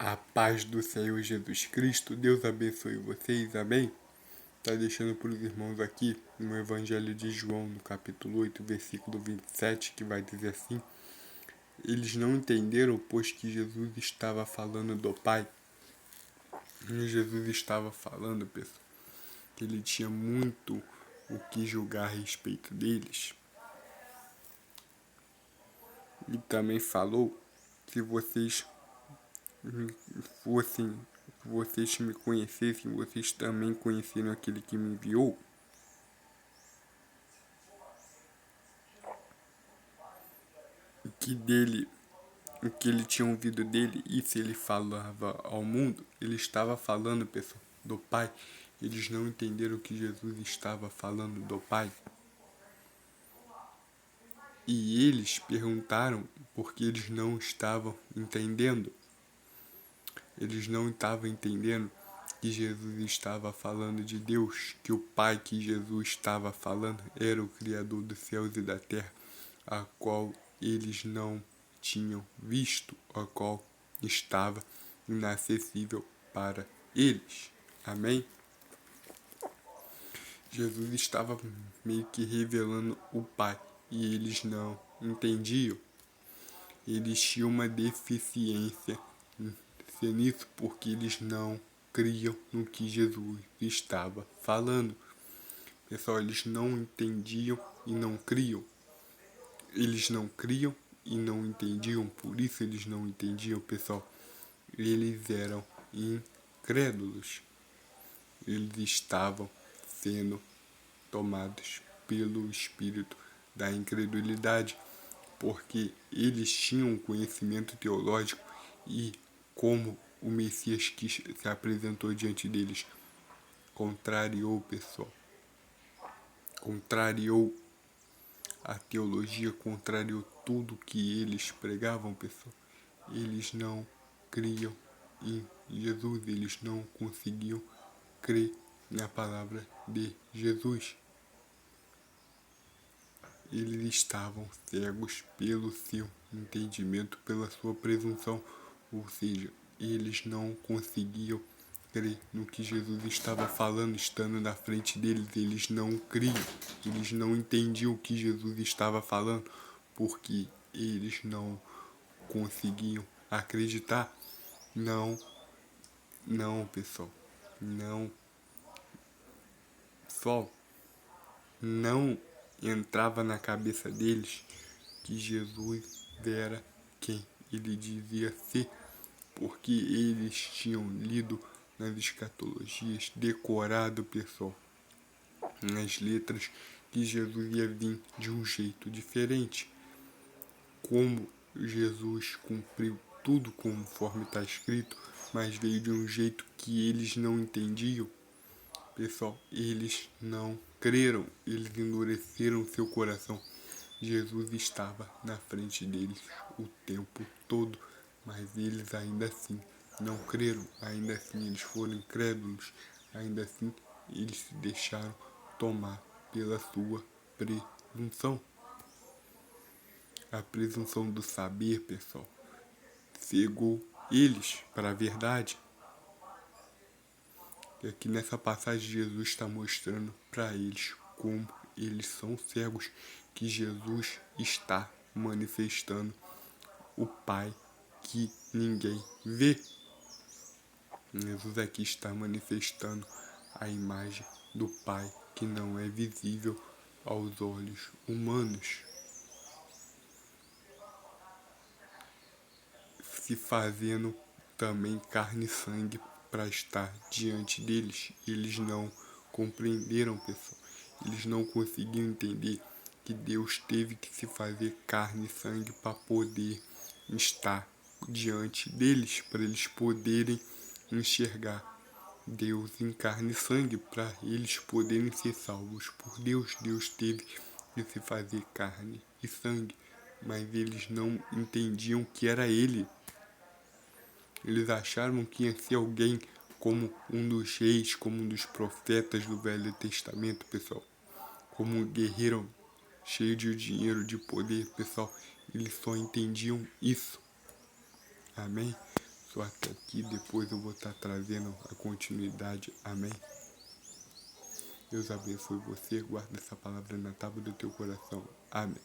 A paz do Senhor Jesus Cristo, Deus abençoe vocês, amém? Está deixando para os irmãos aqui no Evangelho de João, no capítulo 8, versículo 27, que vai dizer assim: eles não entenderam, pois que Jesus estava falando do Pai. E Jesus estava falando, pessoal, que ele tinha muito o que julgar a respeito deles. E também falou que vocês me conhecessem, vocês também conheceram aquele que me enviou. O que ele tinha ouvido dele, e se ele falava ao mundo, ele estava falando, pessoal, do Pai. Eles não entenderam que Jesus estava falando do Pai. E eles perguntaram porque eles não estavam entendendo. Eles não estavam entendendo que Jesus estava falando de Deus, que o Pai que Jesus estava falando era o Criador dos céus e da terra, a qual eles não tinham visto, a qual estava inacessível para eles. Amém? Jesus estava meio que revelando o Pai e eles não entendiam. Eles tinham uma deficiência nisso porque eles não criam no que Jesus estava falando. Pessoal, eles não entendiam e não criam. Eles não criam e não entendiam, por isso eles não entendiam, pessoal. Eles eram incrédulos. Eles estavam sendo tomados pelo espírito da incredulidade, porque eles tinham um conhecimento teológico e como o Messias que se apresentou diante deles contrariou, pessoal. Contrariou a teologia, contrariou tudo que eles pregavam, pessoal. Eles não criam em Jesus, eles não conseguiam crer na palavra de Jesus. Eles estavam cegos pelo seu entendimento, pela sua presunção, ou seja, eles não conseguiam crer no que Jesus estava falando, estando na frente deles. Eles não criam, eles não entendiam o que Jesus estava falando, porque eles não conseguiam acreditar. Não, pessoal, não entrava na cabeça deles que Jesus era quem ele dizia ser, porque eles tinham lido nas escatologias, decorado, pessoal, nas letras, que Jesus ia vir de um jeito diferente. Como Jesus cumpriu tudo conforme está escrito, mas veio de um jeito que eles não entendiam, pessoal, eles não creram, eles endureceram seu coração. Jesus estava na frente deles o tempo todo, mas eles ainda assim não creram, ainda assim eles foram incrédulos, ainda assim eles se deixaram tomar pela sua presunção. A presunção do saber, pessoal, cegou eles para a verdade. E aqui nessa passagem Jesus está mostrando para eles como eles são cegos, que Jesus está manifestando o Pai que ninguém vê. Jesus aqui está manifestando a imagem do Pai que não é visível aos olhos humanos, se fazendo também carne e sangue para estar diante deles. Eles não compreenderam, pessoal. Eles não conseguiam entender que Deus teve que se fazer carne e sangue para poder estar diante deles, para eles poderem enxergar Deus em carne e sangue, para eles poderem ser salvos por Deus. Deus teve que se fazer carne e sangue, mas eles não entendiam que era Ele. Eles acharam que ia ser alguém como um dos reis, como um dos profetas do Velho Testamento, pessoal. Como um guerreiro cheio de dinheiro, de poder, pessoal. Eles só entendiam isso. Amém? Só que aqui depois eu vou estar trazendo a continuidade. Amém? Deus abençoe você, guarda essa palavra na tábua do teu coração. Amém.